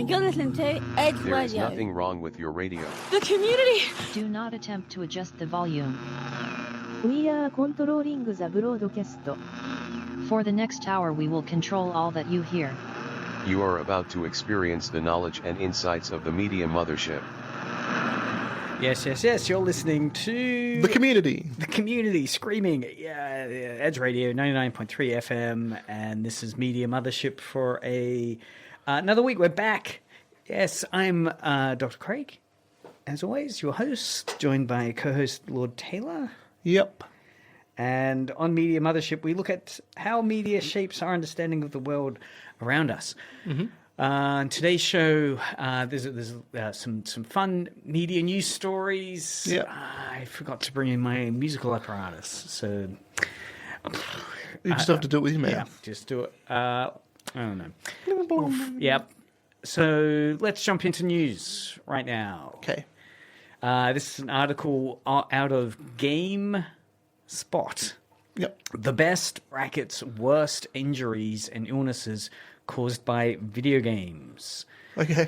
You're listening to Edge There is Radio. nothing wrong with your radio. The community. Do not attempt to adjust the volume. We are controlling the broadcast. For the next hour we will control all that you hear. You are about to experience the knowledge and insights of the media mothership. Yes. You're listening to The community. The community screaming. Yeah, Edge Radio 99.3 FM, and this is Media Mothership for another week. We're back. Yes, I'm Dr. Craig, as always, your host, joined by co-host Lord Taylor. Yep. And on Media Mothership, we look at how media shapes our understanding of the world around us. Mm-hmm. On today's show, there's some fun media news stories. Yep. I forgot to bring in my musical apparatus, so You just have to do it with your mouth. yeah, just do it. I don't know. Oof, yep. So let's jump into news right now. Okay. This is an article out of GameSpot. Yep. The best brackets worst injuries and illnesses caused by video games. Okay.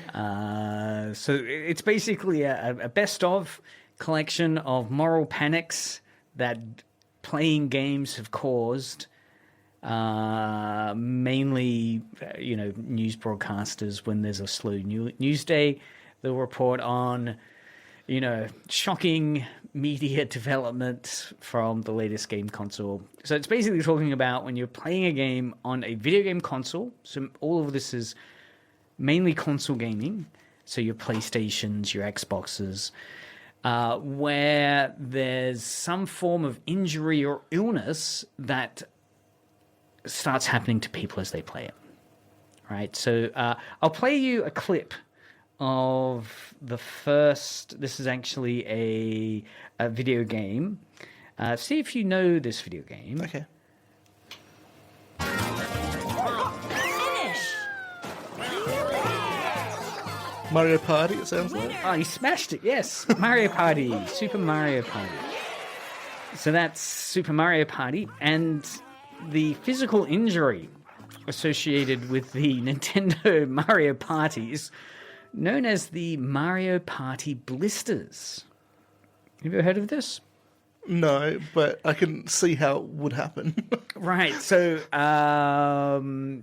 So it's basically a best of collection of moral panics that playing games have caused. Mainly, news broadcasters, when there's a slow news day, they'll report on, shocking media development from the latest game console. So it's basically talking about when you're playing a game on a video game console. So all of this is mainly console gaming. So your PlayStations, your Xboxes, where there's some form of injury or illness that starts happening to people as they play it. Right? So I'll play you a clip of the first. This is actually a video game. See if you know this video game. Okay. Mario Party, it sounds like. Oh, you smashed it, yes. Mario Party. Super Mario Party. So that's Super Mario Party, and the physical injury associated with the Nintendo Mario Parties, known as the Mario Party blisters. Have you ever heard of this? No, but I can see how it would happen. Right. So the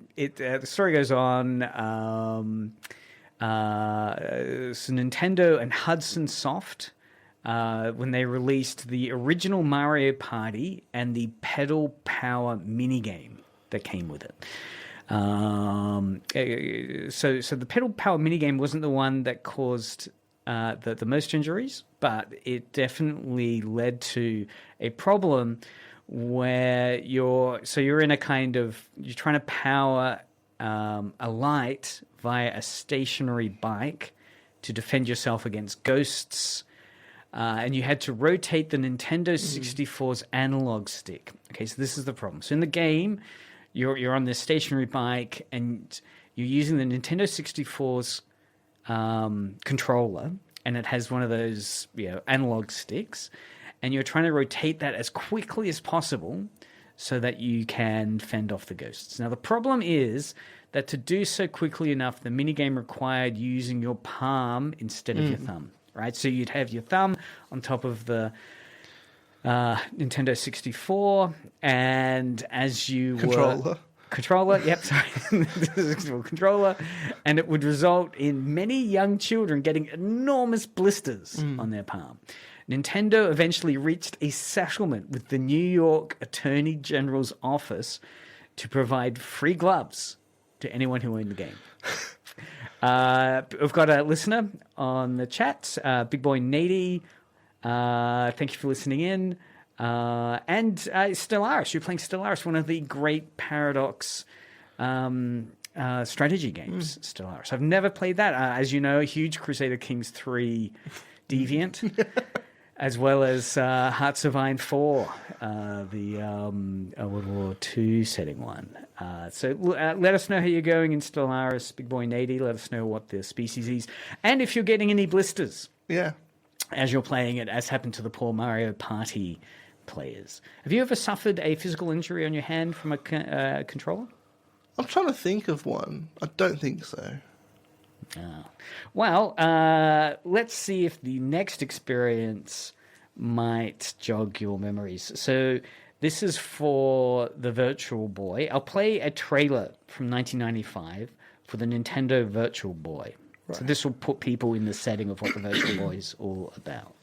story goes on. So Nintendo and Hudson Soft, when they released the original Mario Party and the pedal power minigame that came with it. So the pedal power minigame wasn't the one that caused the most injuries, but it definitely led to a problem where you're in a kind of, you're trying to power a light via a stationary bike to defend yourself against ghosts, and you had to rotate the Nintendo 64's analog stick. Okay, so this is the problem. So in the game, you're on this stationary bike and you're using the Nintendo 64's controller, and it has one of those analog sticks, and you're trying to rotate that as quickly as possible so that you can fend off the ghosts. Now the problem is that to do so quickly enough, the minigame required using your palm instead of your thumb, right? So you'd have your thumb on top of the Nintendo 64, and as you Controller, yep, sorry. This is a controller. And it would result in many young children getting enormous blisters on their palm. Nintendo eventually reached a settlement with the New York Attorney General's office to provide free gloves to anyone who owned the game. We've got a listener on the chat, Big Boy Nady. Thank you for listening in. And Stellaris, you're playing Stellaris, one of the great Paradox strategy games, Stellaris. I've never played that. As you know, a huge Crusader Kings 3 deviant, as well as Hearts of Iron 4, the World War II setting one. So let us know how you're going in Stellaris, Big Boy Nady. Let us know what the species is. And if you're getting any blisters as you're playing it, as happened to the poor Mario Party players. Have you ever suffered a physical injury on your hand from a controller? I'm trying to think of one. I don't think so. Well, let's see if the next experience might jog your memories. So this is for the Virtual Boy. I'll play a trailer from 1995 for the Nintendo Virtual Boy. Right. So this will put people in the setting of what the Virtual Boy is all about.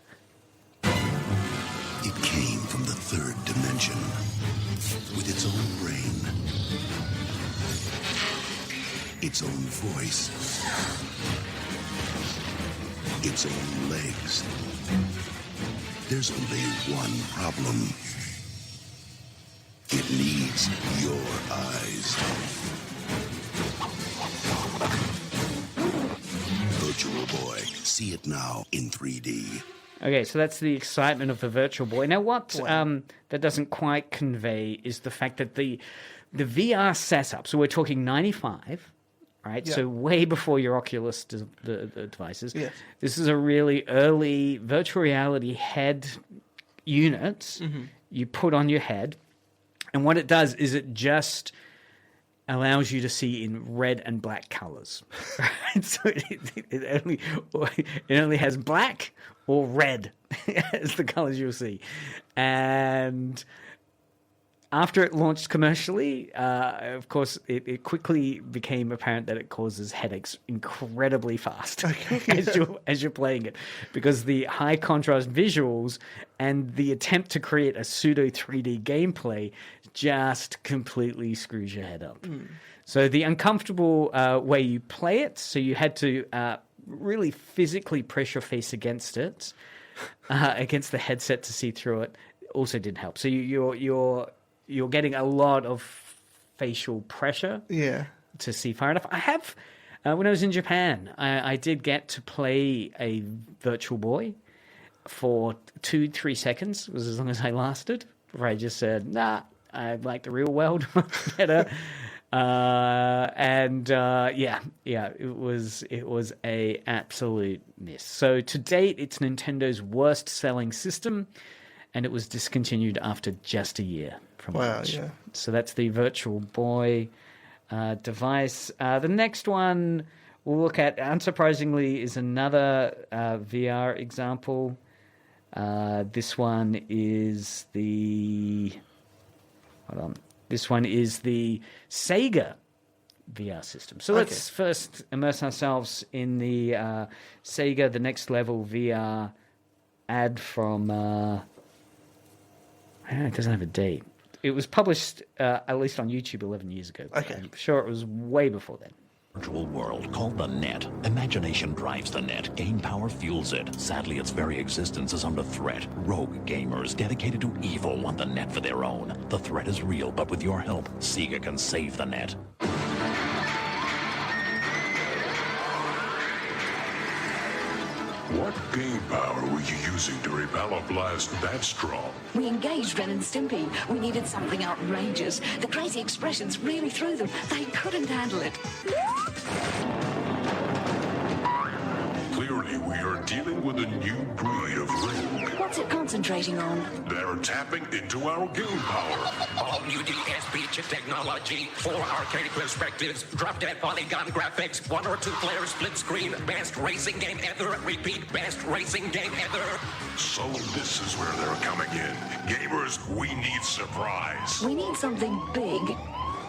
It came from the third dimension with its own brain, its own voice, its own legs. There's only one problem. It needs your eyes. Virtual Boy. See it now in 3D. Okay, so that's the excitement of the Virtual Boy. Now, what that doesn't quite convey is the fact that the VR setup, so we're talking 95, right? Yeah. So way before your Oculus the devices. Yes. This is a really early virtual reality head unit you put on your head. And what it does is it just allows you to see in red and black colors. Right? So it only has black or red as the colors you'll see. And after it launched commercially, of course, it quickly became apparent that it causes headaches incredibly fast as you're playing it, because the high contrast visuals and the attempt to create a pseudo 3D gameplay just completely screws your head up. So the uncomfortable way you play it, so you had to really physically press your face against it, against the headset to see through it, also didn't help. So you're getting a lot of facial pressure to see far enough. I have, when I was in Japan, I did get to play a Virtual Boy for 2-3 seconds, was as long as I lasted, where I just said, nah, I like the real world better. It was a absolute miss. So to date, it's Nintendo's worst selling system, and it was discontinued after just a year from launch. Yeah. So that's the Virtual Boy device. The next one we'll look at, unsurprisingly, is another VR example. This one is the Sega VR system. So let's first immerse ourselves in the Sega The Next Level VR ad from... it doesn't have a date. It was published, at least on YouTube, 11 years ago. Okay. I'm sure it was way before then. Virtual world called the net. Imagination drives the net. Game power fuels it. Sadly, its very existence is under threat. Rogue gamers dedicated to evil want the net for their own. The threat is real, but with your help, Sega can save the net. What game power were you using to repel a blast that strong? We engaged Ren and Stimpy. We needed something outrageous. The crazy expressions really threw them. They couldn't handle it. Clearly, we are dealing with a new breed of rogue. What's it concentrating on? They're tapping into our game power. All new DSP chip technology, 4 arcade perspectives, drop-dead polygon graphics, 1 or 2 player split screen, best racing game ever, repeat, best racing game ever. So this is where they're coming in. Gamers, we need surprise. We need something big.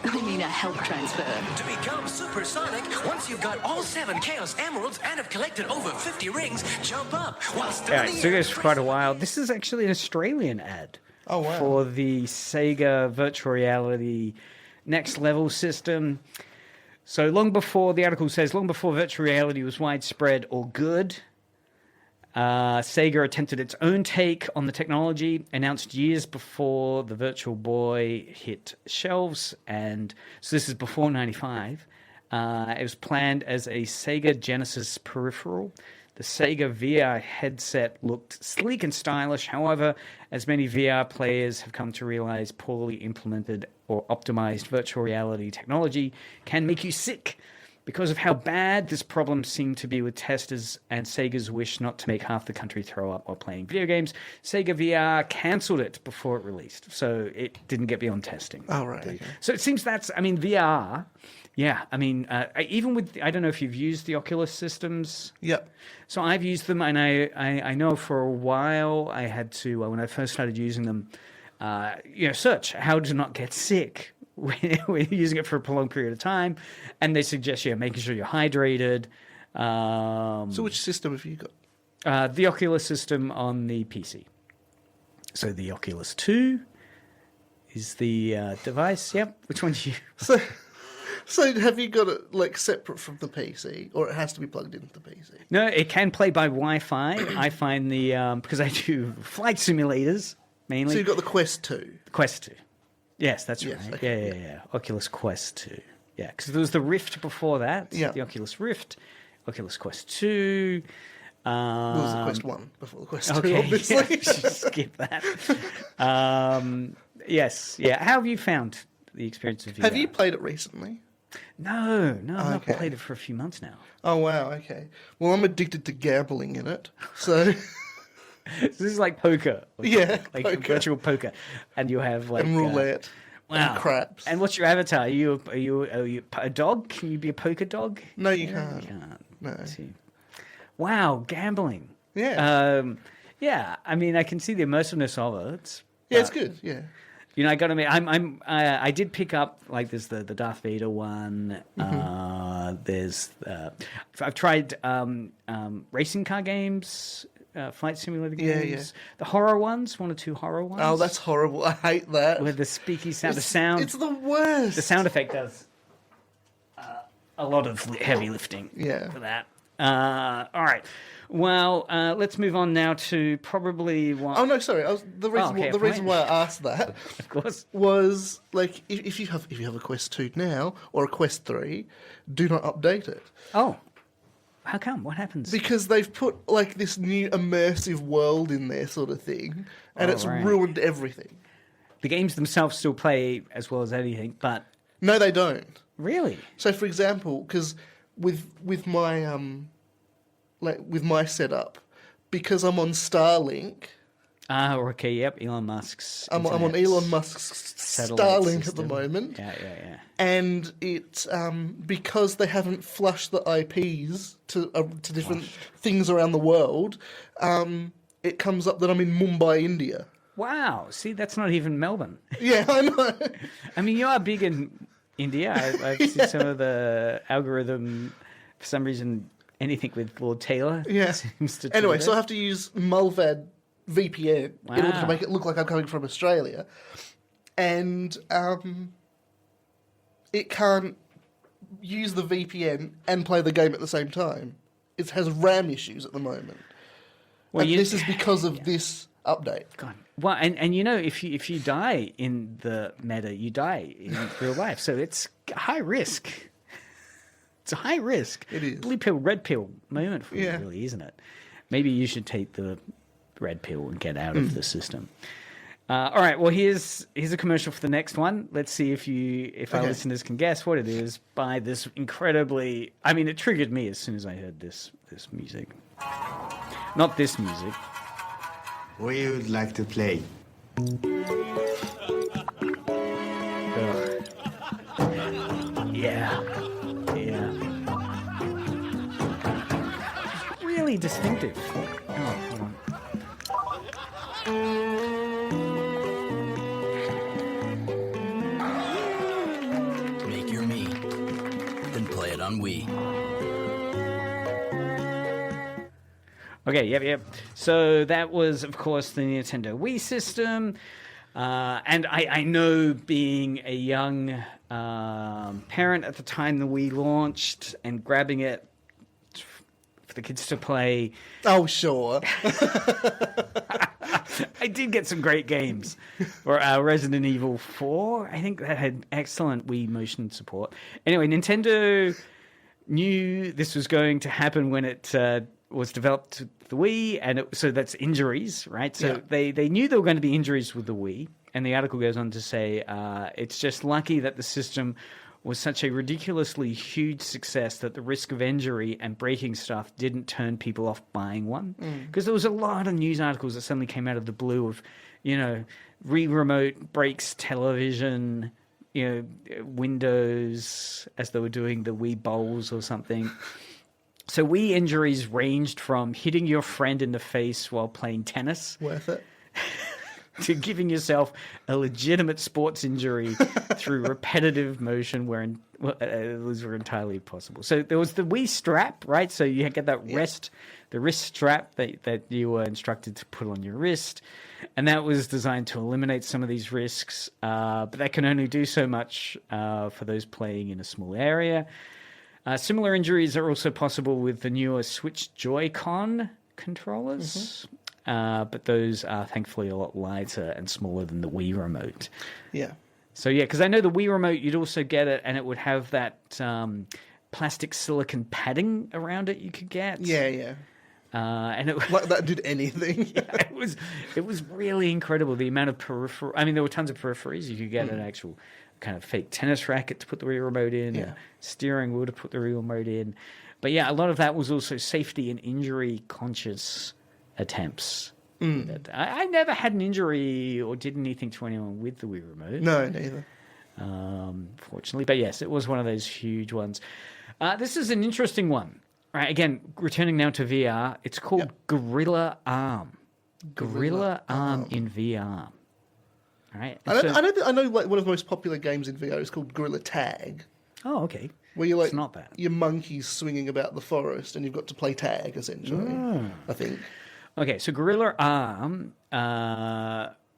I mean a health transfer. To become supersonic, once you've got all 7 Chaos Emeralds and have collected over 50 rings, jump up while still in the air. So it goes for quite a while. This is actually an Australian ad for the Sega Virtual Reality Next Level system. So long before, the article says, long before virtual reality was widespread or good, Sega attempted its own take on the technology, announced years before the Virtual Boy hit shelves, and so this is before 95. It was planned as a Sega Genesis peripheral. The Sega VR headset looked sleek and stylish. However, as many VR players have come to realize, poorly implemented or optimized virtual reality technology can make you sick. Because of how bad this problem seemed to be with testers and Sega's wish not to make half the country throw up while playing video games, Sega VR cancelled it before it released. So it didn't get beyond testing. Oh, right. Okay. So it seems VR, yeah. I mean, even with, I don't know if you've used the Oculus systems. Yep. So I've used them, and I know for a while I had to, when I first started using them, search how to not get sick when you're using it for a prolonged period of time. And they suggest making sure you're hydrated. So which system have you got? The Oculus system on the PC. So the Oculus 2 is the device. Yep. Which one do you... So have you got it like separate from the PC, or it has to be plugged into the PC? No, it can play by Wi-Fi. I find because I do flight simulators mainly. So you've got the Quest 2. Quest 2. Yes, that's right. Yes, okay. Yeah. Oculus Quest 2. Yeah, because there was the Rift before that. Yeah. The Oculus Rift, Oculus Quest 2. What was the Quest 1 before the Quest 2, Okay, obviously? yeah, skip that. Yes, yeah. How have you found the experience of VR? Have you played it recently? No, I've not played it for a few months now. Oh, wow, okay. Well, I'm addicted to gambling in it, so... This is like poker. Yeah, like poker. virtual poker. And you have like... And roulette. Wow. And craps. And what's your avatar? Are you a dog? Can you be a poker dog? No, you can't. You can't. No. Wow, gambling. Yeah. Yeah, I mean, I can see the immersiveness of it. Yeah, it's good, yeah. You know, I got to admit, I did pick up, like, there's the Darth Vader one. There's, I've tried racing car games, flight simulator games. Yeah. The horror ones, 1 or 2 horror ones. Oh, that's horrible. I hate that. Where the speaky sound, It's the worst. The sound effect does a lot of heavy lifting for that. All right. Well, let's move on now to probably one. Oh no, sorry. The reason why I asked that, of course, was like if you have a Quest 2 now or a Quest 3, do not update it. Oh, how come? What happens? Because they've put like this new immersive world in there, sort of thing, and it's ruined everything. The games themselves still play as well as anything, but no, they don't. Really? So, for example, because with my with my setup, because I'm on Starlink. Okay, yep, Elon Musk's. I'm on Elon Musk's Starlink system at the moment. Yeah. And it's because they haven't flushed the IPs to different things around the world. It comes up that I'm in Mumbai, India. Wow, see, that's not even Melbourne. Yeah, I know. I mean, you are big in India. I've seen some of the algorithm. For some reason, anything with Lord Taylor seems to. Anyway, so I have to use Mulvad VPN in order to make it look like I'm coming from Australia, and it can't use the VPN and play the game at the same time. It has RAM issues at the moment. Well, and this is because of this update. God. Well, and you know, if you die in the meta, you die in real life. So it's high risk. It's a high risk. It is. Blue pill, red pill moment for you, really, isn't it? Maybe you should take the red pill and get out of the system. All right. Well, here's a commercial for the next one. Let's see if our listeners can guess what it is by this incredibly. I mean, it triggered me as soon as I heard this music. Not this music. We would like to play. Yeah. Really distinctive. Oh, hold on. Make your me, then play it on Wii. Okay, yep. So that was, of course, the Nintendo Wii system. And I know, being a young parent at the time the Wii launched and grabbing it for the kids to play. Oh, sure. I did get some great games. Or Resident Evil 4, I think that had excellent Wii motion support. Anyway, Nintendo knew this was going to happen when it was developed the Wii, and so that's injuries, right? So they knew there were going to be injuries with the Wii, and the article goes on to say it's just lucky that the system was such a ridiculously huge success that the risk of injury and breaking stuff didn't turn people off buying one. Because there was a lot of news articles that suddenly came out of the blue of, Wii remote breaks television, Windows, as they were doing the Wii bowls or something. So Wii injuries ranged from hitting your friend in the face while playing tennis. Worth it. To giving yourself a legitimate sports injury through repetitive motion where those were entirely possible. So there was the Wii strap, right? So you get that the wrist strap that you were instructed to put on your wrist. And that was designed to eliminate some of these risks. But that can only do so much for those playing in a small area. Similar injuries are also possible with the newer Switch Joy-Con controllers. But those are thankfully a lot lighter and smaller than the Wii remote. Yeah. So yeah, because I know the Wii remote, you'd also get it, and it would have that plastic silicon padding around it you could get. Yeah. And it like that did anything. Yeah, it was really incredible the amount of peripheral. I mean, there were tons of peripheries. You could get an actual kind of fake tennis racket to put the Wii remote in, a steering wheel to put the Wii remote in. But yeah, a lot of that was also safety and injury conscious attempts. I never had an injury or did anything to anyone with the Wii remote. No, neither. Fortunately, but yes, it was one of those huge ones. This is an interesting one. Right, again, returning now to VR, it's called Gorilla Arm. Gorilla Arm in VR. All right. I know like one of the most popular games in VR is called Gorilla Tag. Oh, okay. Where you're like, it's not bad. Your monkeys swinging about the forest and you've got to play tag, essentially, I think. Okay, so Gorilla Arm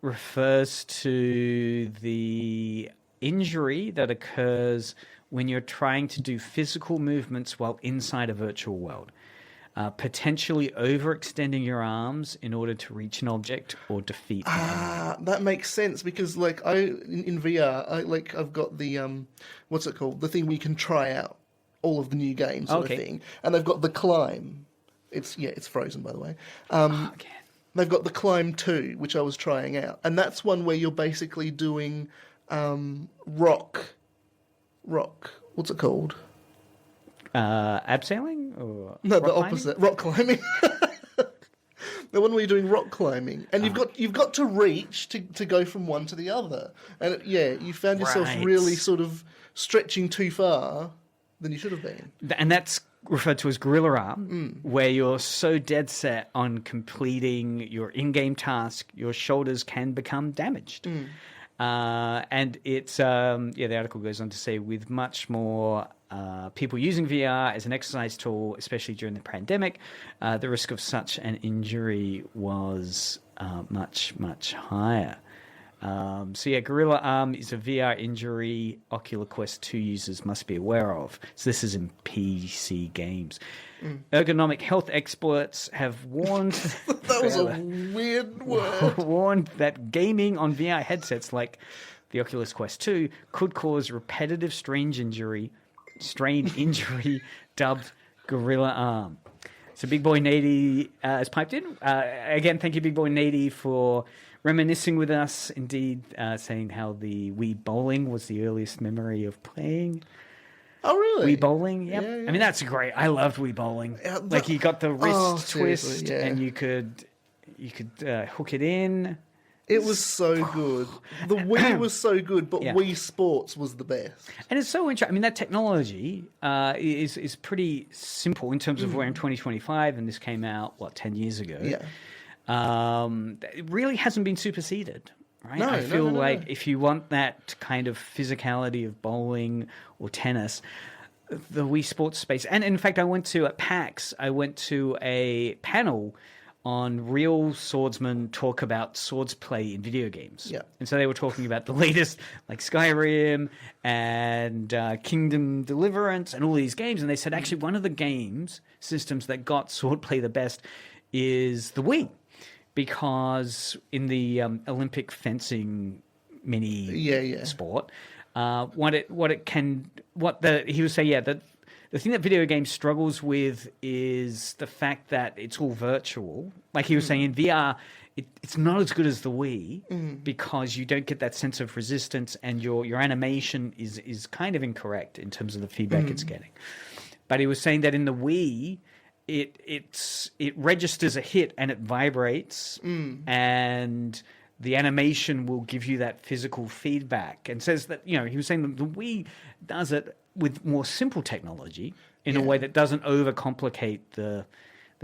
refers to the injury that occurs when you're trying to do physical movements while inside a virtual world, potentially overextending your arms in order to reach an object or defeat an enemy. That makes sense because, like, in VR, I've got the what's it called? The thing where you can try out all of the new games, sort of thing, and they've got the Climb. It's frozen, by the way. They've got the Climb 2, which I was trying out, and that's one where you're basically doing rock. What's it called? Abseiling or no, the opposite. Rock climbing. The one where you're doing rock climbing, and you've got to reach to go from one to the other, and you found yourself really sort of stretching too far than you should have been. And that's referred to as Gorilla Arm, where you're so dead set on completing your in-game task, your shoulders can become damaged. And it's the article goes on to say with much more people using VR as an exercise tool, especially during the pandemic, the risk of such an injury was much, much higher. Gorilla Arm is a VR injury Oculus Quest 2 users must be aware of. So this is in PC games. Ergonomic health experts have warned... That was a weird word. Warned that gaming on VR headsets like the Oculus Quest 2 could cause repetitive strain injury dubbed Gorilla Arm. So Big Boy Nady has piped in. Again, thank you, Big Boy Nady, for reminiscing with us, indeed, saying how the Wii bowling was the earliest memory of playing. Oh, really? Wii bowling, yep. Yeah. I mean, that's great. I loved Wii bowling. Like, you got the wrist twist, and you could hook it in. It was so good. The Wii was so good, but Wii Sports was the best. And it's so interesting. I mean, that technology is pretty simple in terms of we're in 2025, and this came out, 10 years ago? Yeah. It really hasn't been superseded, right? No, I feel like if you want that kind of physicality of bowling or tennis, the Wii Sports space. And in fact, at PAX, I went to a panel on real swordsmen talk about swords play in video games. Yeah. And so they were talking about the latest, like Skyrim and Kingdom Deliverance and all these games. And they said, actually, one of the games systems that got swordplay the best is the Wii. Because in the Olympic fencing mini sport, he would say, that the thing that video games struggles with is the fact that it's all virtual. Like he was saying, in VR, it's not as good as the Wii because you don't get that sense of resistance, and your animation is kind of incorrect in terms of the feedback it's getting. But he was saying that in the Wii, it registers a hit and it vibrates, and the animation will give you that physical feedback. And says that, he was saying that the Wii does it with more simple technology in a way that doesn't overcomplicate the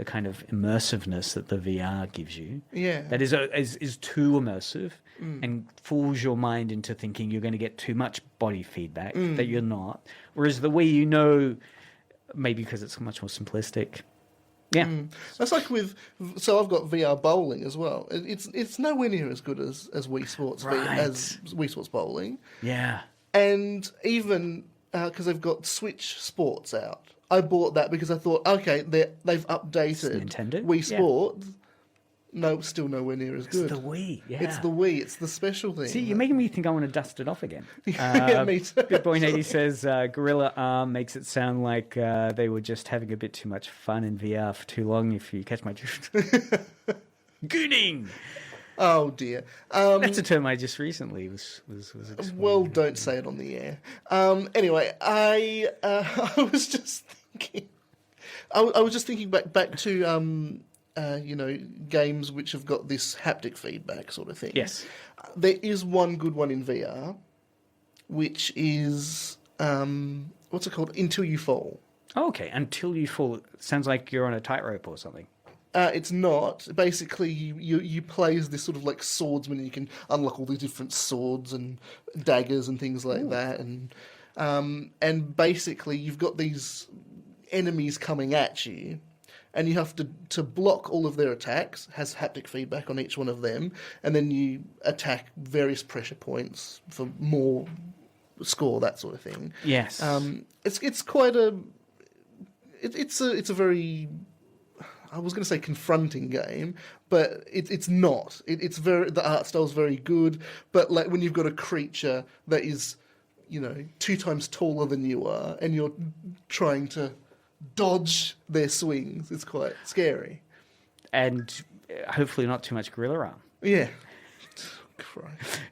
kind of immersiveness that the VR gives you. Yeah. That is too immersive and fools your mind into thinking you're going to get too much body feedback that you're not. Whereas the Wii, maybe because it's much more simplistic. Yeah. That's like so I've got VR bowling as well. It's nowhere near as good as Wii Sports as Wii Sports bowling. Yeah. And even because they've got Switch Sports out, I bought that because I thought, okay, they've updated Nintendo? Wii Sports. No, still nowhere near as good. It's the Wii, yeah. It's the Wii. It's the special thing. See, you're making me think I want to dust it off again. Yeah, me too. Good Boy 80 says, Gorilla Arm makes it sound like they were just having a bit too much fun in VR for too long, if you catch my drift. Gooning! Oh, dear. That's a term I just recently was exploring. Well, don't say it on the air. Anyway, I was just thinking... I was just thinking back to... games which have got this haptic feedback sort of thing. Yes. There is one good one in VR, which is, what's it called? Until You Fall. Oh, okay. Until You Fall. Sounds like you're on a tightrope or something. It's not. Basically, you play as this sort of like swordsman, and you can unlock all these different swords and daggers and things like that. And basically, you've got these enemies coming at you, and you have to block all of their attacks, has haptic feedback on each one of them, and then you attack various pressure points for more score, that sort of thing. Yes. It's quite a... It's a very... I was going to say confronting game, but it's not. It's very... The art style's very good, but like when you've got a creature that is, 2 times taller than you are, and you're trying to dodge their swings, it's quite scary. And hopefully not too much gorilla arm. Yeah.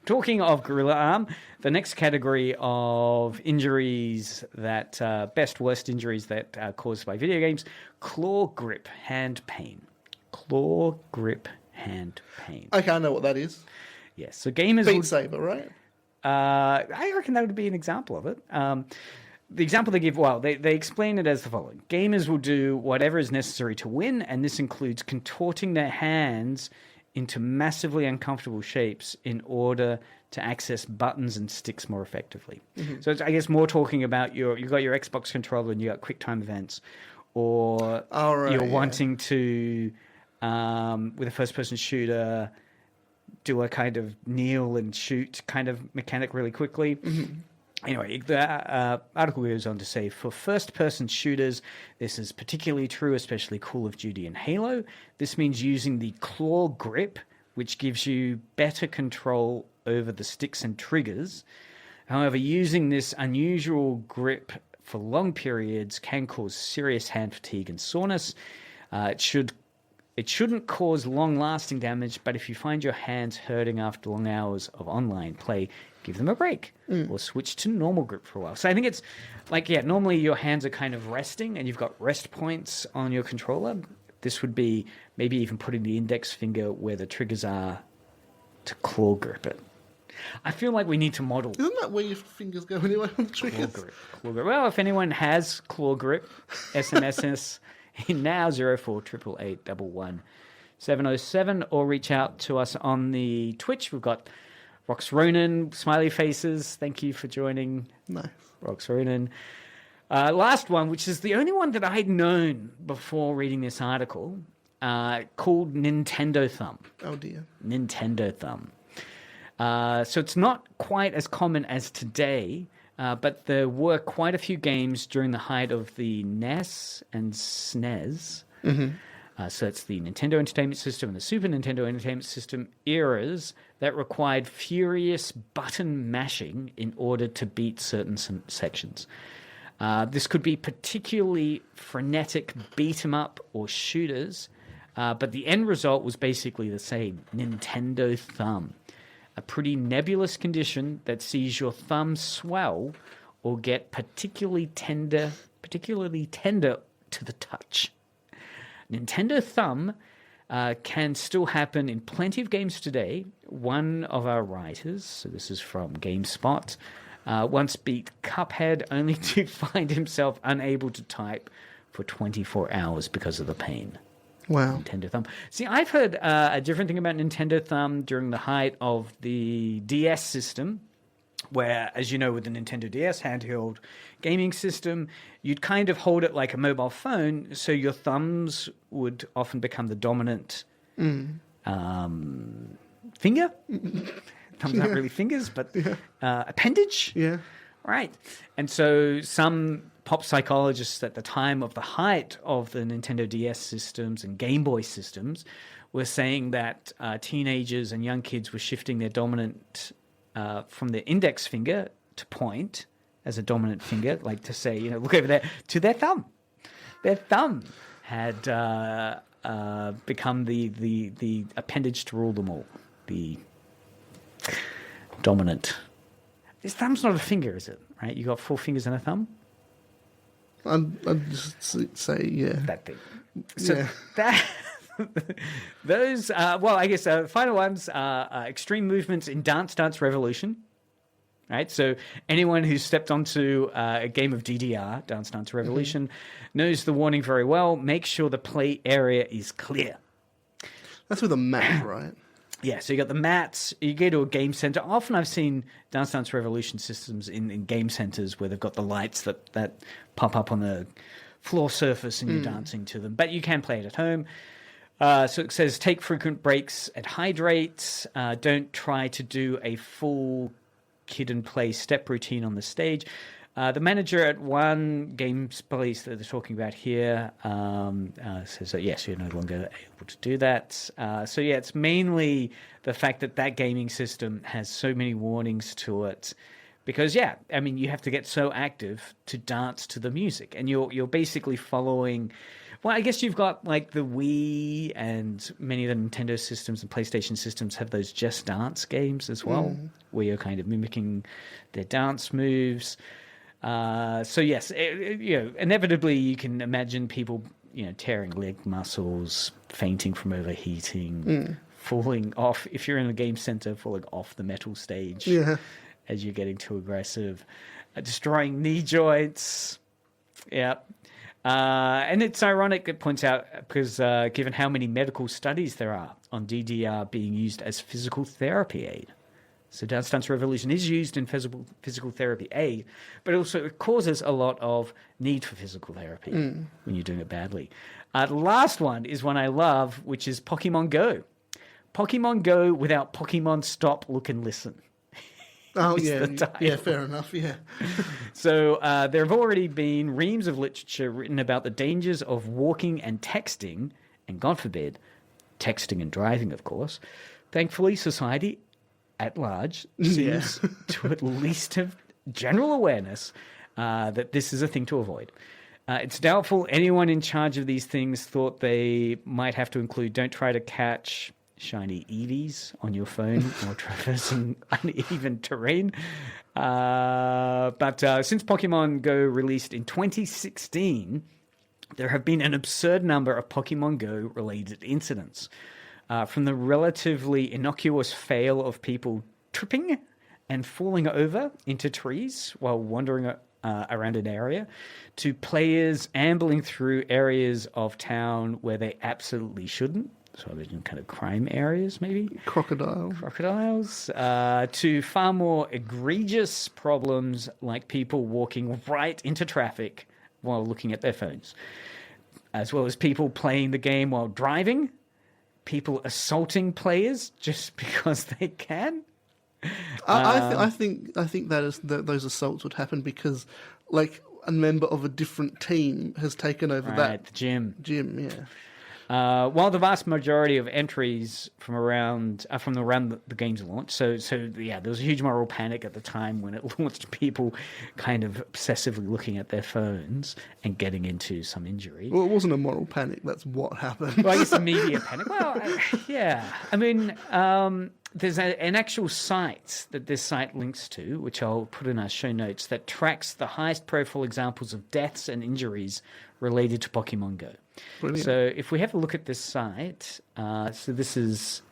Talking of gorilla arm, the next category of injuries that worst injuries that are caused by video games: claw grip hand pain. Claw grip hand pain. Okay, I know what that is. Yes, so gamers... Beat Saber, right? I reckon that would be an example of it. The example they give, they explain it as the following. Gamers will do whatever is necessary to win, and this includes contorting their hands into massively uncomfortable shapes in order to access buttons and sticks more effectively. Mm-hmm. So it's, I guess, more talking about you've got your Xbox controller and you got QuickTime events, or you're wanting to, with a first-person shooter, do a kind of kneel and shoot kind of mechanic really quickly. Mm-hmm. Anyway, the article goes on to say, for first-person shooters, this is particularly true, especially Call of Duty and Halo. This means using the claw grip, which gives you better control over the sticks and triggers. However, using this unusual grip for long periods can cause serious hand fatigue and soreness. It shouldn't cause long-lasting damage, but if you find your hands hurting after long hours of online play, give them a break or switch to normal grip for a while. So I think it's like, normally your hands are kind of resting and you've got rest points on your controller. This would be maybe even putting the index finger where the triggers are to claw grip it. I feel like we need to model. Isn't that where your fingers go anyway on the triggers? Claw grip. Well, if anyone has claw grip, SMS us in now 0488811707, or reach out to us on the Twitch. We've got Rox Ronan, smiley faces. Thank you for joining. Nice. Rox Ronan. Last one, which is the only one that I'd known before reading this article, called Nintendo Thumb. Oh, dear. Nintendo Thumb. So it's not quite as common as today, but there were quite a few games during the height of the NES and SNES. Mm-hmm. So it's the Nintendo Entertainment System and the Super Nintendo Entertainment System eras that required furious button mashing in order to beat certain sections. This could be particularly frenetic beat-em-up or shooters But the end result was basically the same. Nintendo thumb. A pretty nebulous condition that sees your thumb swell or get particularly tender to the touch. Nintendo thumb can still happen in plenty of games today. One of our writers, so this is from GameSpot, once beat Cuphead only to find himself unable to type for 24 hours because of the pain. Wow. Nintendo thumb. See, I've heard a different thing about Nintendo thumb during the height of the DS system, where, as you know, with the Nintendo DS handheld gaming system, you'd kind of hold it like a mobile phone, so your thumbs would often become the dominant finger. Thumbs aren't really fingers, but appendage. Yeah. Right. And so some pop psychologists at the time of the height of the Nintendo DS systems and Game Boy systems were saying that teenagers and young kids were shifting their dominant from their index finger to point as a dominant finger, like to say, look over there, to their thumb. Their thumb had become the appendage to rule them all. The dominant. This thumb's not a finger, is it? Right? You got 4 fingers and a thumb? I'd just say, yeah. That thing. So those, I guess final ones are extreme movements in Dance Dance Revolution. Right? So anyone who's stepped onto a game of DDR, Dance Dance Revolution, knows the warning very well. Make sure the play area is clear. That's with a map, right? Yeah, so you got the mats. You go to a game center. Often I've seen Dance Dance Revolution systems in game centers where they've got the lights that pop up on the floor surface and you're dancing to them. But you can play it at home. So it says take frequent breaks and hydrate. Don't try to do a full kid and play step routine on the stage. The manager at one games place that they're talking about here says that, yes, you're no longer able to do that. So, yeah, it's mainly the fact that gaming system has so many warnings to it. Because, yeah, I mean, you have to get so active to dance to the music. And you're basically following... Well, I guess you've got, like, the Wii and many of the Nintendo systems and PlayStation systems have those Just Dance games as well, where you're kind of mimicking their dance moves. So yes, inevitably you can imagine people, tearing leg muscles, fainting from overheating, falling off. If you're in a game center, falling off the metal stage as you're getting too aggressive, destroying knee joints. Yeah. And it's ironic, it points out, because given how many medical studies there are on DDR being used as physical therapy aid. So Dance Dance Revolution is used in physical therapy aid, but also it causes a lot of need for physical therapy when you're doing it badly. The last one is one I love, which is Pokemon Go. Pokemon Go without Pokemon Stop, Look and Listen. Oh, yeah, fair enough, yeah. So there have already been reams of literature written about the dangers of walking and texting, and God forbid, texting and driving, of course. Thankfully, society at large seems to at least have general awareness that this is a thing to avoid. It's doubtful anyone in charge of these things thought they might have to include don't try to catch shiny Eevees on your phone or traversing uneven terrain. But since Pokemon Go released in 2016, there have been an absurd number of Pokemon Go related incidents. From the relatively innocuous fail of people tripping and falling over into trees while wandering around an area, to players ambling through areas of town where they absolutely shouldn't. So I imagine kind of crime areas, maybe? Crocodiles. To far more egregious problems like people walking right into traffic while looking at their phones, as well as people playing the game while driving, people assaulting players just because they can. I think those assaults would happen because, like, a member of a different team has taken over that gym. Yeah. While the vast majority of entries from around the game's launch, so yeah, there was a huge moral panic at the time when it launched. People kind of obsessively looking at their phones and getting into some injury. Well, it wasn't a moral panic. That's what happened. Well, I guess the media panic. Well, yeah. I mean, there's an actual site that this site links to, which I'll put in our show notes, that tracks the highest profile examples of deaths and injuries related to Pokemon Go. Brilliant. So if we have a look at this site, so this is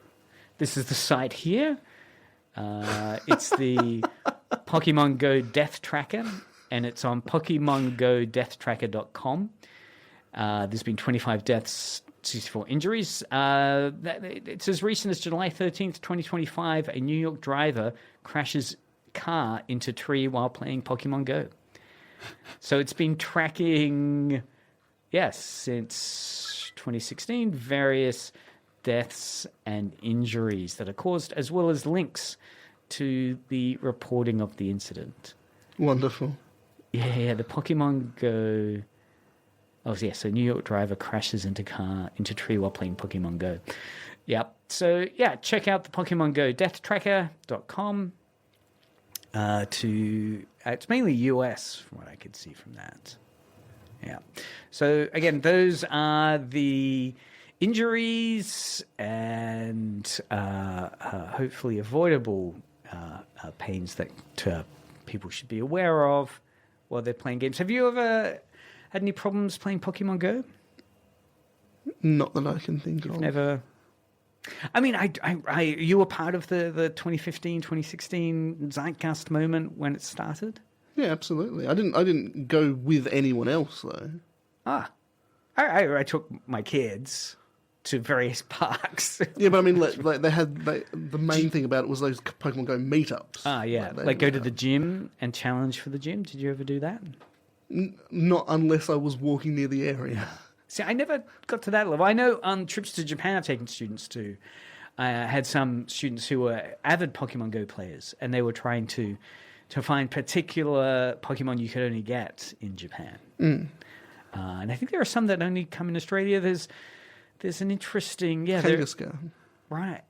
the site here. It's the Pokemon Go Death Tracker, and it's on PokemonGoDeathTracker.com. There's been 25 deaths, 64 injuries. It's as recent as July 13th, 2025. A New York driver crashes car into tree while playing Pokemon Go. So it's been tracking, yes, since 2016, various deaths and injuries that are caused, as well as links to the reporting of the incident. Wonderful. Yeah, the Pokemon Go. Oh, yeah, so New York driver crashes into tree while playing Pokemon Go. Yep. So, yeah, check out the Pokemon Go deathtracker.com. It's mainly US from what I could see from that. Yeah. So, again, those are the injuries and hopefully avoidable pains that people should be aware of while they're playing games. Have you ever had any problems playing Pokemon Go? Not that I can think of. Never. I mean, you were part of the 2015, 2016 zeitgeist moment when it started? Yeah, absolutely. I didn't go with anyone else though. I took my kids to various parks. Yeah, but I mean, like they had the main thing about it was those Pokemon Go meetups. Yeah, like go to the gym and challenge for the gym. Did you ever do that? Not unless I was walking near the area. See, I never got to that level. I know on trips to Japan I've taken students to. I had some students who were avid Pokemon Go players, and they were trying to find particular Pokemon you could only get in Japan. And I think there are some that only come in Australia. There's an interesting... Kangaskhan. Right.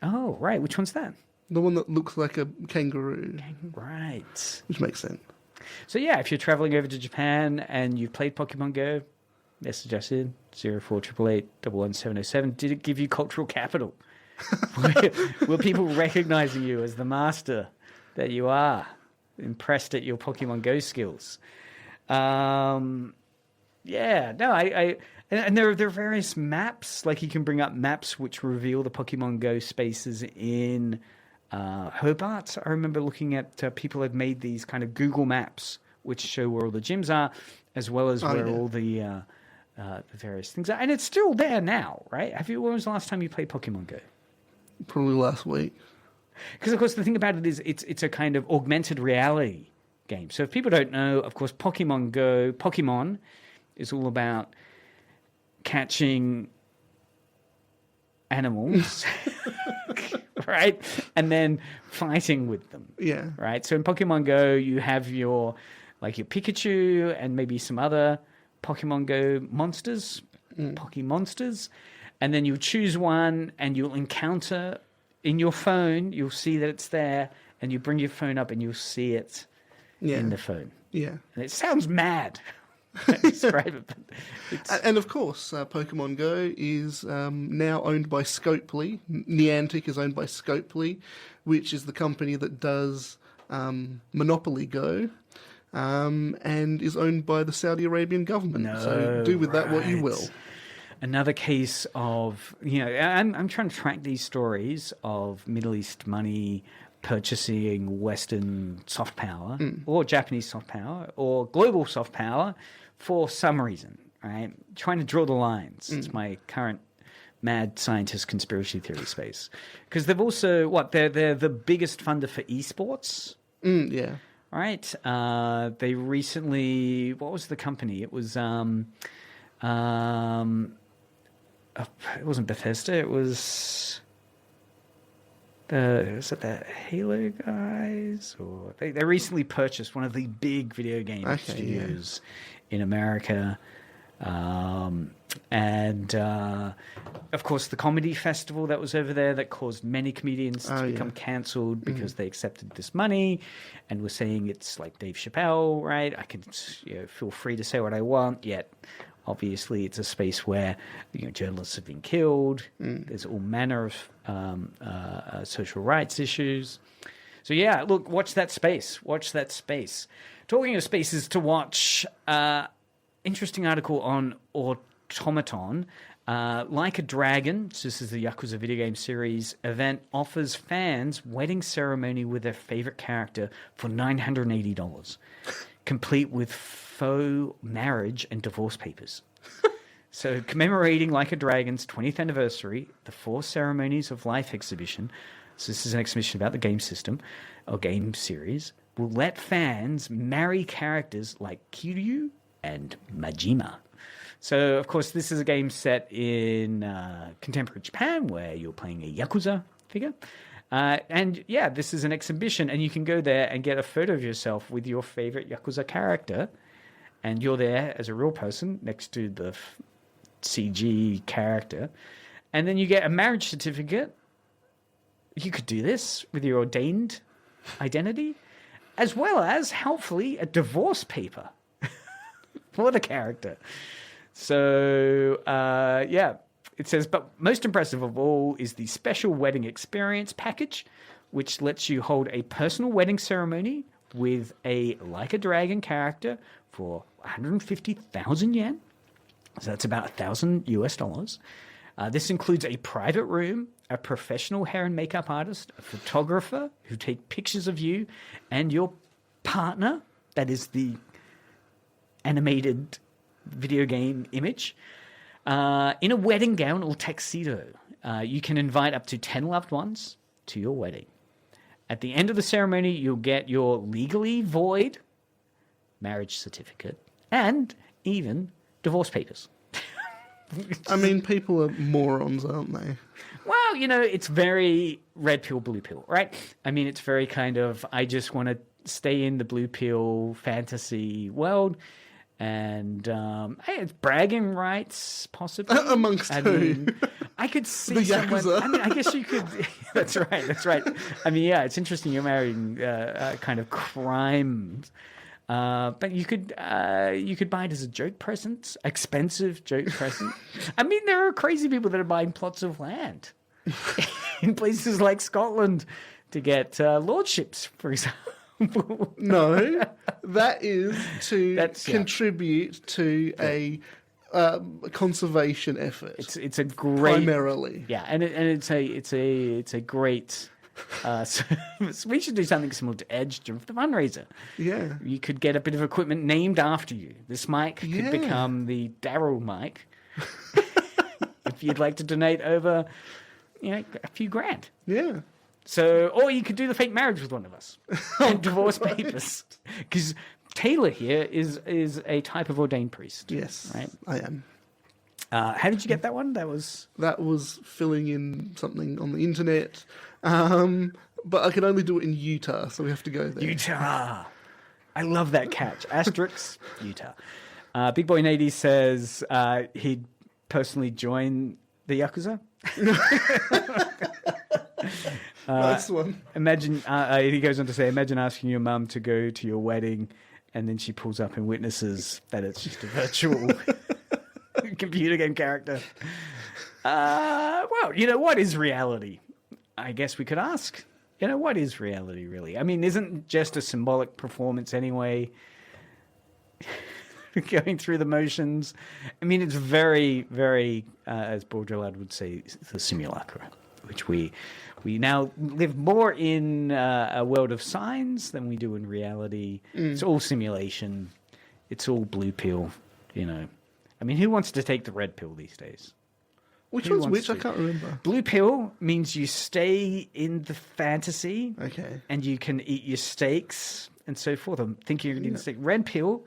Oh, right. Which one's that? The one that looks like a kangaroo. Right. Which makes sense. So yeah, if you're traveling over to Japan and you've played Pokemon Go, message us in 0488811707. Did it give you cultural capital? Were people recognizing you as the master that you are? Impressed at your Pokemon Go skills? And there are various maps. Like you can bring up maps which reveal the Pokemon Go spaces in Hobart. I remember looking at people had made these kind of Google Maps which show where all the gyms are, as well as where all the various things are. And it's still there now, right? When was the last time you played Pokemon Go? Probably last week. Because, of course, the thing about it is it's a kind of augmented reality game. So if people don't know, of course, Pokemon is all about catching animals, right? And then fighting with them. Yeah. Right? So in Pokemon Go, you have your Pikachu and maybe some other Pokemon Go monsters, Pokemonsters, and then you choose one and you'll encounter in your phone, you'll see that it's there, and you bring your phone up and you'll see it in the phone. Yeah. And it sounds mad. Describe it. And of course, Pokemon Go is now owned by Scopely. Niantic is owned by Scopely, which is the company that does Monopoly Go, and is owned by the Saudi Arabian government. So do with that what you will. Another case of, I'm trying to track these stories of Middle East money purchasing Western soft power or Japanese soft power or global soft power for some reason, right? Trying to draw the lines. It's my current mad scientist conspiracy theory space. Because they've also, they're the biggest funder for esports. Yeah. Right? They recently, what was the company? It was, it wasn't Bethesda. It was the Halo guys? Or they recently purchased one of the big video game studios in America. And, of course, the comedy festival that was over there that caused many comedians to become cancelled because they accepted this money and were saying it's like Dave Chappelle, right? I can feel free to say what I want, yet obviously it's a space where journalists have been killed. There's all manner of social rights issues. So, yeah, look, watch that space. Watch that space. Talking of spaces to watch, interesting article on Automaton. Like a Dragon, so this is the Yakuza video game series, event offers fans wedding ceremony with their favorite character for $980, complete with faux marriage and divorce papers. So commemorating Like a Dragon's 20th anniversary, the 4 Ceremonies of Life exhibition, so this is an exhibition about the game system or game series, will let fans marry characters like Kiryu and Majima. So, of course, this is a game set in contemporary Japan where you're playing a Yakuza figure. And, yeah, this is an exhibition, and you can go there and get a photo of yourself with your favorite Yakuza character, and you're there as a real person next to the CG character. And then you get a marriage certificate. You could do this with your ordained identity, as well as, helpfully, a divorce paper for the character. So, yeah, it says, but most impressive of all is the special wedding experience package, which lets you hold a personal wedding ceremony with a Like a Dragon character for 150,000 yen. So that's about $1,000 US. This includes a private room, a professional hair and makeup artist, a photographer who take pictures of you and your partner. That is the animated video game image, in a wedding gown or tuxedo. You can invite up to 10 loved ones to your wedding. At the end of the ceremony, you'll get your legally void marriage certificate and even divorce papers. I mean, people are morons, aren't they? Well, it's very red pill, blue pill, right? I mean, it's very kind of, I just want to stay in the blue pill fantasy world. And hey, it's bragging rights, possibly. Amongst who? I could see the someone. Yakuza. I mean, I guess you could. That's right. I mean, yeah, it's interesting. You're marrying kind of crimes, but you could buy it as a joke present, expensive joke present. I mean, there are crazy people that are buying plots of land in places like Scotland to get lordships, for example. No, that is to contribute to a conservation effort. It's a great primarily, and it's a great. We should do something similar to Edge for the fundraiser. Yeah, you could get a bit of equipment named after you. This mic could become the Daryl mic. If you'd like to donate over, a few grand. Yeah. So, or you could do the fake marriage with one of us and divorce papers. Because Taylor here is a type of ordained priest. Yes, right. I am. How did you get that one? That was filling in something on the internet, but I can only do it in Utah, so we have to go there. Utah. I love that catch. Asterix, Utah. Big Boy Nady says he'd personally join the Yakuza. Nice one. Imagine, he goes on to say, imagine asking your mum to go to your wedding and then she pulls up and witnesses that it's just a virtual computer game character. Well, what is reality? I guess we could ask. What is reality really? I mean, isn't just a symbolic performance anyway? Going through the motions. I mean, it's very, very, as Baudrillard would say, the simulacra, which we now live more in a world of signs than we do in reality. It's all simulation. It's all blue pill, I mean, who wants to take the red pill these days? Which one's which? I can't remember. Blue pill means you stay in the fantasy. Okay. And you can eat your steaks and so forth. I'm thinking you're going to eat the steak. Red pill,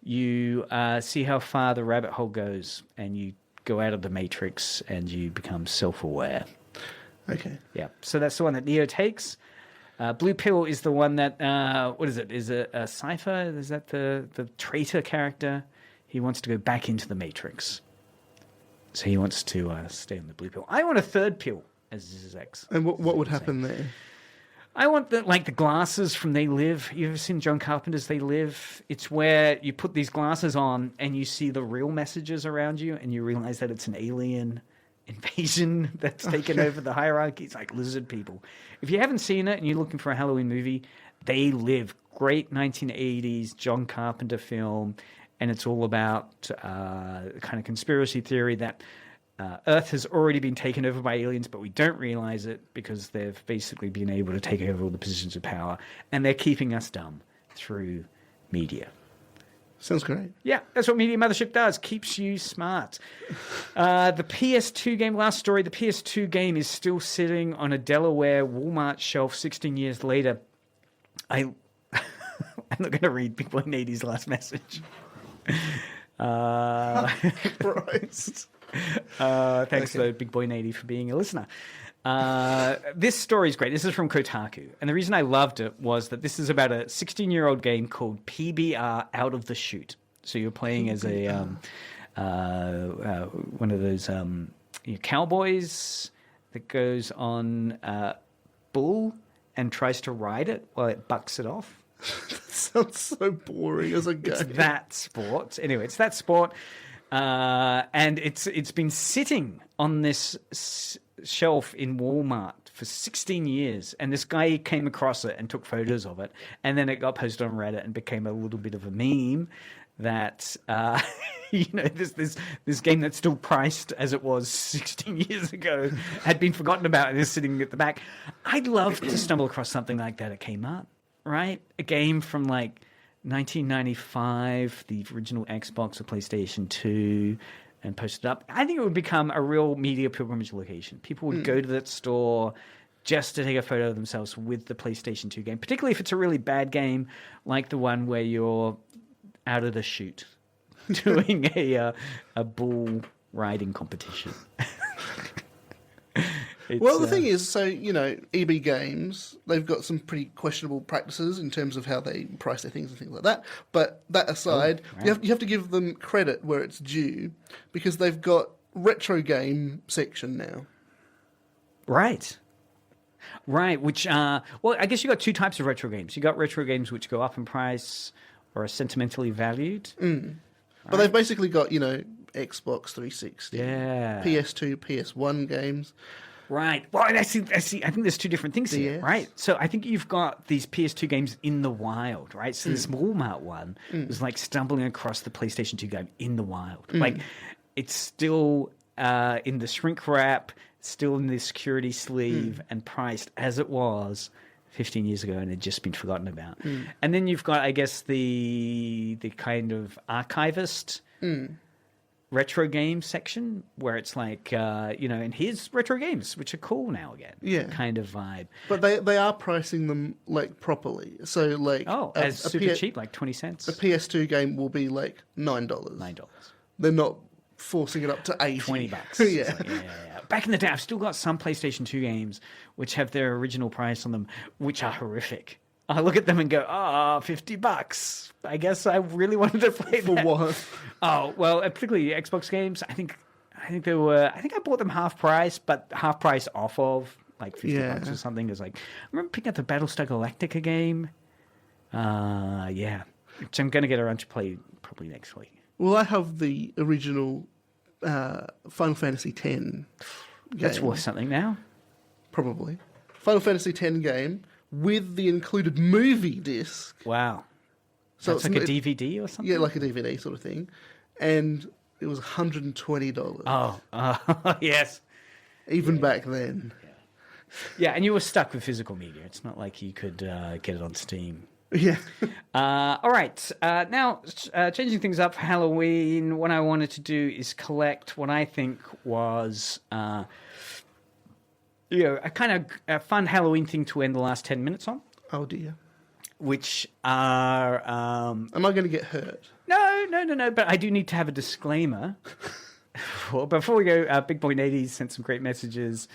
you see how far the rabbit hole goes and you go out of the matrix and you become self-aware. Okay. Yeah. So that's the one that Neo takes. Blue pill is the one that, what is it? Is it a Cypher? Is that the traitor character? He wants to go back into the matrix So he wants to stay on the blue pill. I want a third pill, as Zex. And what would happen there? I want the glasses from They Live. You ever seen John Carpenter's They Live? It's where you put these glasses on and you see the real messages around you and you realize that it's an alien invasion that's taken over the hierarchy. It's like lizard people. If you haven't seen it and you're looking for a Halloween movie, They Live. Great 1980s John Carpenter film. And it's all about kind of conspiracy theory that Earth has already been taken over by aliens, but we don't realize it because they've basically been able to take over all the positions of power, and they're keeping us dumb through media. Sounds great. Yeah, that's what Media Mothership does. Keeps you smart. The PS2 game, last story, the PS2 game is still sitting on a Delaware Walmart shelf 16 years later. I'm not going to read Big Boy Nady's last message. Christ. Thanks to Big Boy Nady for being a listener. This story is great. This is from Kotaku. And the reason I loved it was that this is about a 16-year-old game called PBR Out of the Chute. So you're playing as a one of those cowboys that goes on a bull and tries to ride it while it bucks it off. That sounds so boring as a game. It's that sport. Anyway, it's that sport. And it's been sitting on this shelf in Walmart for 16 years. And this guy came across it and took photos of it. And then it got posted on Reddit and became a little bit of a meme that, this game that's still priced as it was 16 years ago had been forgotten about and is sitting at the back. I'd love to stumble across something like that at Kmart, right? A game from 1995, the original Xbox or PlayStation 2, and posted up. I think it would become a real media pilgrimage location. People would go to that store just to take a photo of themselves with the PlayStation 2 game, particularly if it's a really bad game like the one where you're out of the chute doing a bull riding competition. Well, the thing is, EB Games, they've got some pretty questionable practices in terms of how they price their things and things like that. But that aside, you have to give them credit where it's due because they've got retro game section now. Right. Which, I guess you got two types of retro games. You got retro games which go up in price or are sentimentally valued. But they've basically got, Xbox 360, yeah, PS2, PS1 games. Right. Well, I think there's two different things here, right? So I think you've got these PS2 games in the wild, right? So this Walmart one was like stumbling across the PlayStation 2 game in the wild. Like it's still in the shrink wrap, still in the security sleeve and priced as it was 15 years ago and had just been forgotten about. And then you've got, I guess, the kind of archivist retro game section where it's like, and here's retro games, which are cool now again. Yeah. Kind of vibe. But they are pricing them properly. So as super cheap, like 20 cents. A PS2 game will be $9. $9. They're not forcing it up to $80. $20. Yeah. Back in the day, I've still got some PlayStation 2 games which have their original price on them, which are horrific. I look at them and go, $50. I guess I really wanted to play for that. What? Oh, well, particularly Xbox games. I think they were. I think I bought them half price, but half price off of $50 or something. It's I remember picking up the Battlestar Galactica game. Which I'm going to get around to play probably next week. Well, I have the original Final Fantasy X game. That's worth something now. Probably. Final Fantasy X game with the included movie disc. Wow. So it's like a DVD or something? Yeah, like a DVD sort of thing. And it was $120. Oh, yes. Even back then. Yeah, and you were stuck with physical media. It's not like you could get it on Steam. Yeah. All right. Now, changing things up for Halloween, what I wanted to do is collect what I think was a kind of a fun Halloween thing to end the last 10 minutes on. Oh, dear. Which are... Am I going to get hurt? No, but I do need to have a disclaimer. Before we go, Big Boy Nady sent some great messages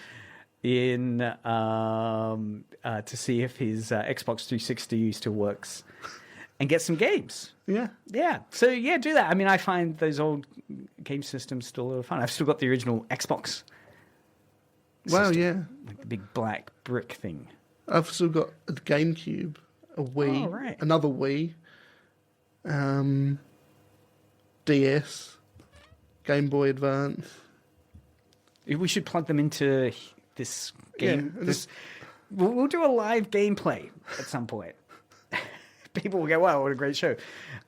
in to see if his Xbox 360 still works. and get some games. Yeah. Yeah. So, yeah, do that. I mean, I find those old game systems still a lot of fun. I've still got the original Xbox Wow, system, yeah. like the big black brick thing. I've still got a GameCube, a Wii, Oh, right. another Wii, DS, Game Boy Advance. We should plug them into this game. Yeah, We'll do a live gameplay at some point. People will go, wow, what a great show.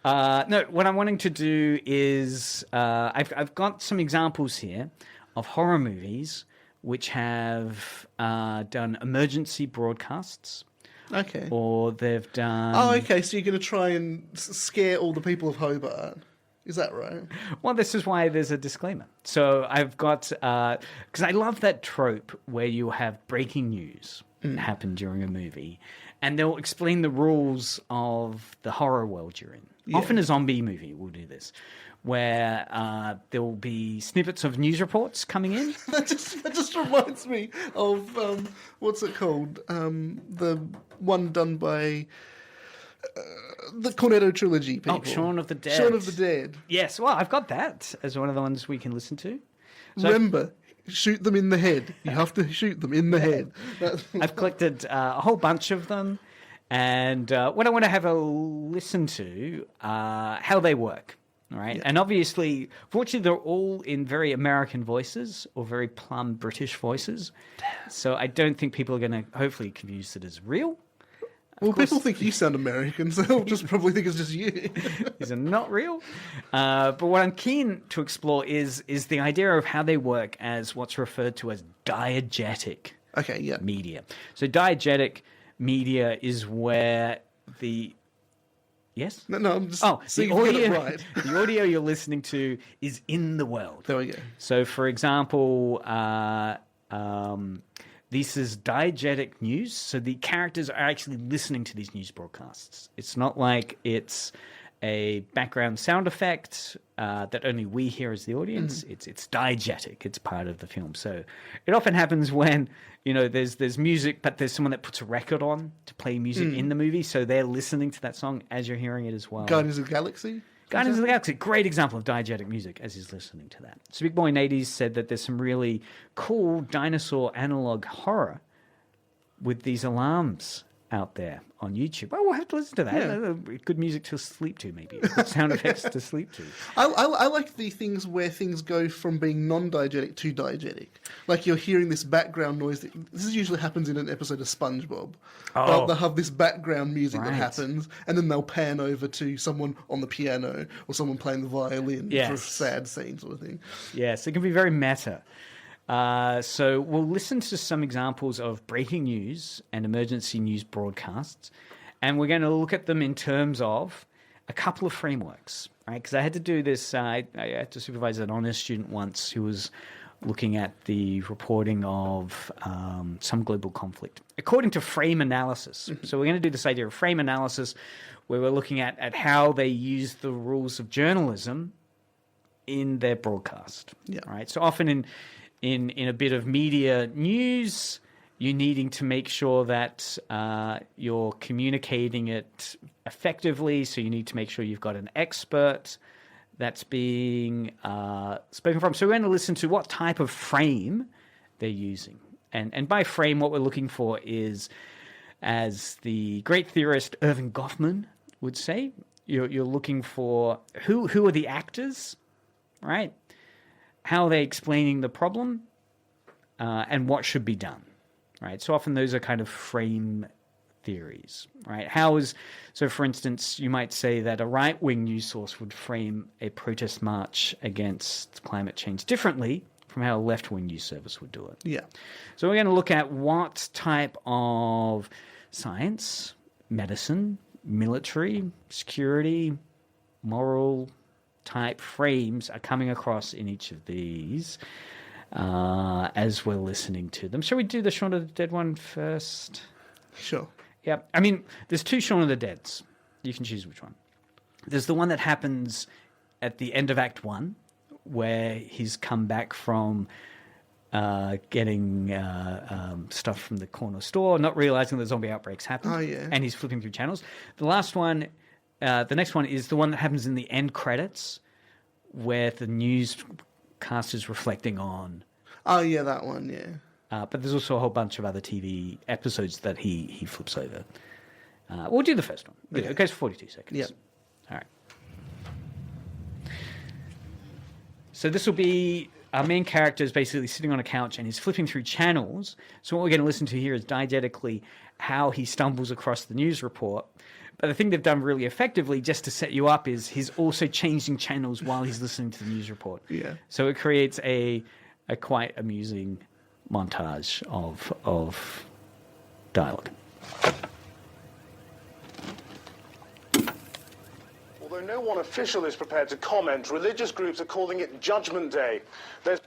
No, what I'm wanting to do is I've got some examples here of horror movies which have done emergency broadcasts. Okay. Or they've done... Oh, okay, so you're going to try and scare all the people of Hobart. Is that right? Well, this is why there's a disclaimer. So I've got... Because I love that trope where you have breaking news happen during a movie, and they'll explain the rules of the horror world you're in. Yeah. Often a zombie movie will do this, where there will be snippets of news reports coming in. that just reminds me of what's it called? The one done by the Cornetto trilogy people. Oh, Shaun of the Dead. Shaun of the Dead. Yes, well, I've got that as one of the ones we can listen to. So Remember, shoot them in the head. You have to shoot them in the head. I've collected a whole bunch of them, and what I want to have a listen to, how they work. All right. Yeah. And obviously, fortunately, they're all in very American voices or very plumb British voices. So I don't think people are going to hopefully confuse it as real. Well, people think you sound American, so they'll just probably think it's just you. These are not real. But what I'm keen to explore is the idea of how they work as what's referred to as diegetic media. So diegetic media is where the... Yes? No, I'm just the audio, right. The audio you're listening to is in the world. There we go. So, for example, this is diegetic news. So the characters are actually listening to these news broadcasts. It's not like it's a background sound effect that only we hear as the audience. It's diegetic. It's part of the film. So it often happens when, there's music, but there's someone that puts a record on to play music in the movie. So they're listening to that song as you're hearing it as well. Guardians of the Galaxy? Guardians of the Galaxy, great example of diegetic music as he's listening to that. So Big Boy in 80s said that there's some really cool dinosaur analog horror with these alarms out there on YouTube. Well, we'll have to listen to that. Yeah. Good music to sleep to, maybe. Good sound effects to sleep to. I like the things where things go from being non-diegetic to diegetic. Like you're hearing this background noise. This usually happens in an episode of SpongeBob. Oh. They'll have this background music that happens, and then they'll pan over to someone on the piano or someone playing the violin for a sad scene sort of thing. Yes, it can be very meta. So we'll listen to some examples of breaking news and emergency news broadcasts, and we're going to look at them in terms of a couple of frameworks, right? Because I had to do this. I had to supervise an honors student once who was looking at the reporting of some global conflict according to frame analysis. So we're going to do this idea of frame analysis, where we're looking at how they use the rules of journalism in their broadcast. Yeah. Right. So often in a bit of media news, you're needing to make sure that you're communicating it effectively. So you need to make sure you've got an expert that's being spoken from. So we're going to listen to what type of frame they're using. And by frame, what we're looking for is, as the great theorist Erving Goffman would say, you're looking for who are the actors, right? How are they explaining the problem, and what should be done, right? So often those are kind of frame theories, right? So for instance, you might say that a right-wing news source would frame a protest march against climate change differently from how a left-wing news service would do it. Yeah. So we're going to look at what type of science, medicine, military, security, moral type frames are coming across in each of these as we're listening to them. Shall we do the Shaun of the Dead one first? Sure. Yeah. I mean, there's two Shaun of the Deads. You can choose which one. There's the one that happens at the end of Act 1, where he's come back from getting stuff from the corner store, not realizing the zombie outbreak's happened. Oh, yeah. And he's flipping through channels. The last one the next one is the one that happens in the end credits, where the newscast is reflecting on. Oh yeah, that one. Yeah. But there's also a whole bunch of other TV episodes that he flips over. We'll do the first one. Okay. It goes for 42 seconds. Yep. All right. So this will be our main character is basically sitting on a couch and he's flipping through channels. So what we're going to listen to here is diegetically how he stumbles across the news report. But the thing they've done really effectively, just to set you up, is he's also changing channels while he's listening to the news report. Yeah. So it creates a quite amusing montage of dialogue. Although no one official is prepared to comment, religious groups are calling it Judgment Day. There's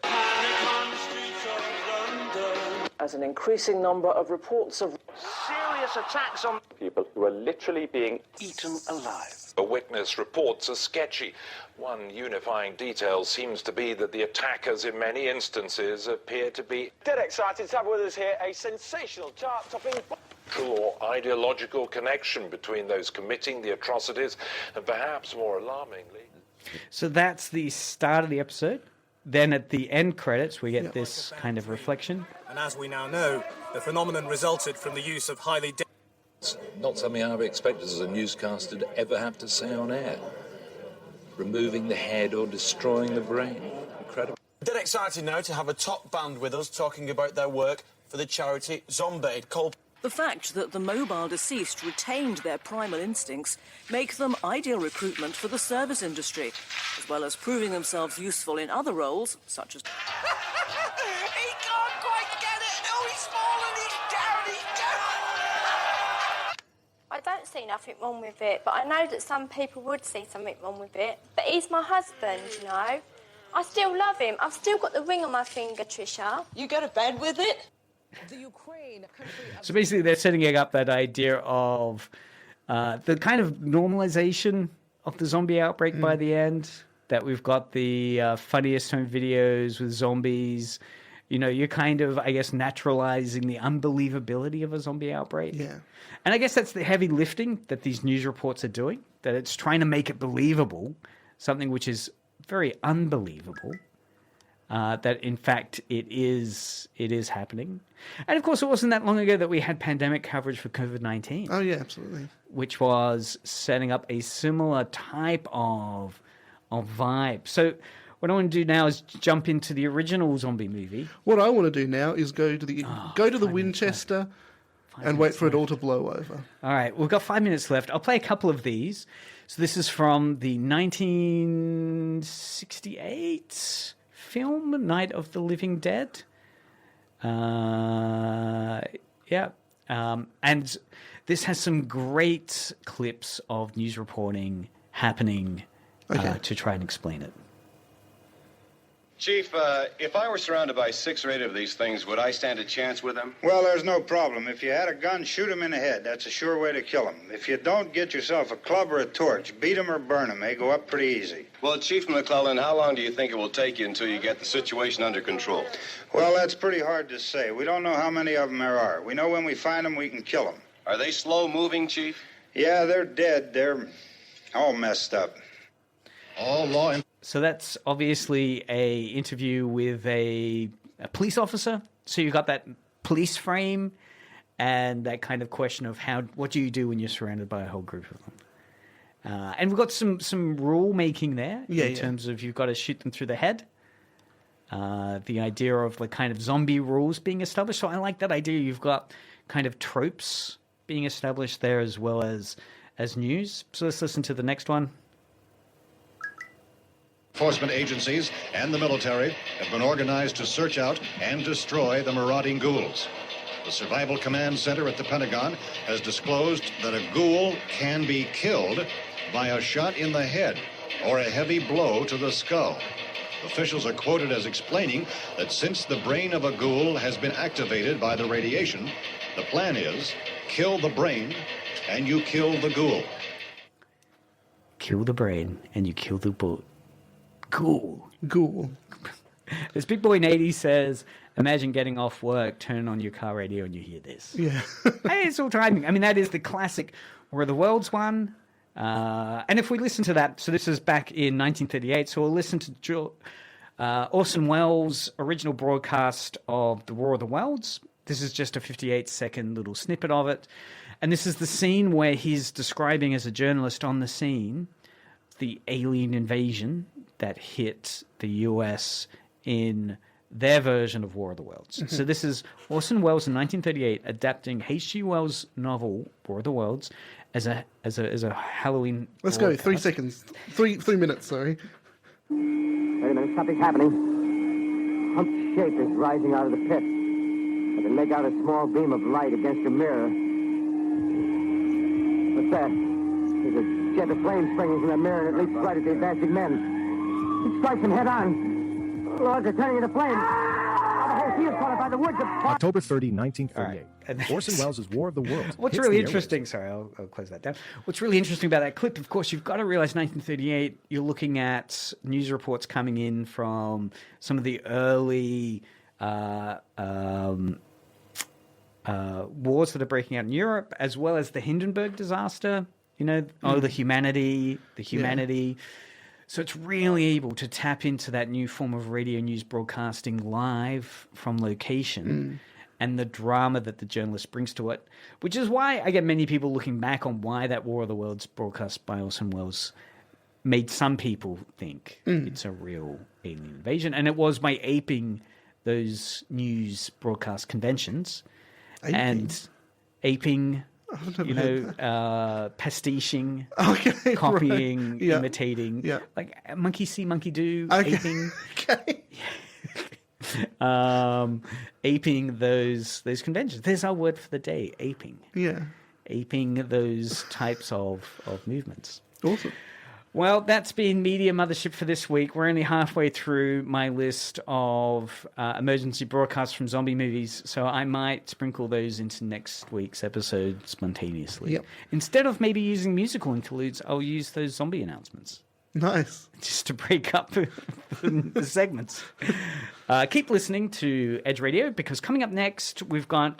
as an increasing number of reports of serious attacks on people who are literally being eaten alive. A witness reports are sketchy. One unifying detail seems to be that the attackers in many instances appear to be Dead excited to have with us here a sensational chart-topping or ideological connection between those committing the atrocities and perhaps more alarmingly. So that's the start of the episode. Then at the end credits, we get this kind of reflection. And as we now know, the phenomenon resulted from the use of highly... It's not something I've expected as a newscaster to ever have to say on air. Removing the head or destroying the brain. Incredible. Dead excited now to have a top band with us talking about their work for the charity Zombie. The fact that the mobile deceased retained their primal instincts make them ideal recruitment for the service industry, as well as proving themselves useful in other roles, such as... He can't quite get it! Oh, he's fallen! He's down! I don't see nothing wrong with it, but I know that some people would see something wrong with it. But he's my husband, you know. I still love him. I've still got the ring on my finger, Trisha. You go to bed with it? So basically, they're setting up that idea of the kind of normalization of the zombie outbreak by the end. That we've got the funniest home videos with zombies. You know, you're kind of, I guess, naturalizing the unbelievability of a zombie outbreak. Yeah. And I guess that's the heavy lifting that these news reports are doing. That it's trying to make it believable, something which is very unbelievable. That in fact it is happening. And of course, it wasn't that long ago that we had pandemic coverage for COVID-19. Oh yeah, absolutely. Which was setting up a similar type of vibe. So what I want to do now is jump into the original zombie movie. What I want to do now is go to the Winchester and wait for it all to blow over. All right, we've got 5 minutes left. I'll play a couple of these. So this is from the 1968 film Night of the Living Dead. And this has some great clips of news reporting happening to try and explain it. Chief, if I were surrounded by 6 or 8 of these things, would I stand a chance with them? Well, there's no problem. If you had a gun, shoot them in the head. That's a sure way to kill them. If you don't, get yourself a club or a torch. Beat them or burn them. They go up pretty easy. Well, Chief McClellan, how long do you think it will take you until you get the situation under control? Well, that's pretty hard to say. We don't know how many of them there are. We know when we find them, we can kill them. Are they slow-moving, Chief? Yeah, they're dead. They're all messed up. All law... So that's obviously a interview with a police officer. So you've got that police frame and that kind of question of what do you do when you're surrounded by a whole group of them? And we've got some rule making there in terms of you've got to shoot them through the head. The idea of the kind of zombie rules being established. So I like that idea. You've got kind of tropes being established there as well as news. So let's listen to the next one. Enforcement agencies and the military have been organized to search out and destroy the marauding ghouls. The Survival Command Center at the Pentagon has disclosed that a ghoul can be killed by a shot in the head or a heavy blow to the skull. Officials are quoted as explaining that since the brain of a ghoul has been activated by the radiation, the plan is kill the brain and you kill the ghoul. Kill the brain and you kill the ghoul. This big boy Nady says, imagine getting off work, turn on your car radio and you hear this. Yeah. Hey, it's all timing. I mean, that is the classic, we're the world's one, And if we listen to that, so this is back in 1938, so we'll listen to Orson Welles' original broadcast of The War of the Worlds. This is just a 58-second little snippet of it. And this is the scene where he's describing as a journalist on the scene the alien invasion that hit the US in their version of War of the Worlds. Mm-hmm. So this is Orson Welles in 1938 adapting H.G. Wells' novel War of the Worlds as a Halloween. Let's go. 3 seconds. 3 minutes. Sorry. Wait a minute. Something's happening. Humped shape is rising out of the pit. I can make out a small beam of light against a mirror. What's that? There's a jet of flame springing from the mirror and it leaps right at the advancing men. It strikes them head on. Logs are turning into flames. The whole field's caught by the woods of... October 30, 1938. Orson Welles' War of the Worlds. What's really interesting... Sorry, I'll close that down. What's really interesting about that clip, of course, you've got to realize 1938, you're looking at news reports coming in from some of the early wars that are breaking out in Europe, as well as the Hindenburg disaster, the humanity. Yeah. So it's really able to tap into that new form of radio news broadcasting live from location and the drama that the journalist brings to it, which is why I get many people looking back on why that War of the Worlds broadcast by Orson Welles made some people think it's a real alien invasion. And it was by aping those news broadcast conventions and aping... pastiching, copying, right. imitating, like monkey see, monkey do, aping, aping those conventions. There's our word for the day: aping. Yeah, aping those types of movements. Awesome. Well, that's been Media Mothership for this week. We're only halfway through my list of emergency broadcasts from zombie movies, so I might sprinkle those into next week's episode spontaneously. Yep. Instead of maybe using musical interludes, I'll use those zombie announcements. Nice. Just to break up the segments. Keep listening to Edge Radio, because coming up next, we've got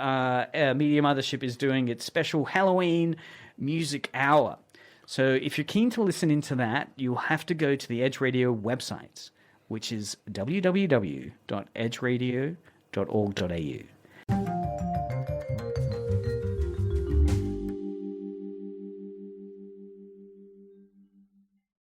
Media Mothership is doing its special Halloween music hour. So if you're keen to listen into that, you'll have to go to the Edge Radio website, which is www.edgeradio.org.au.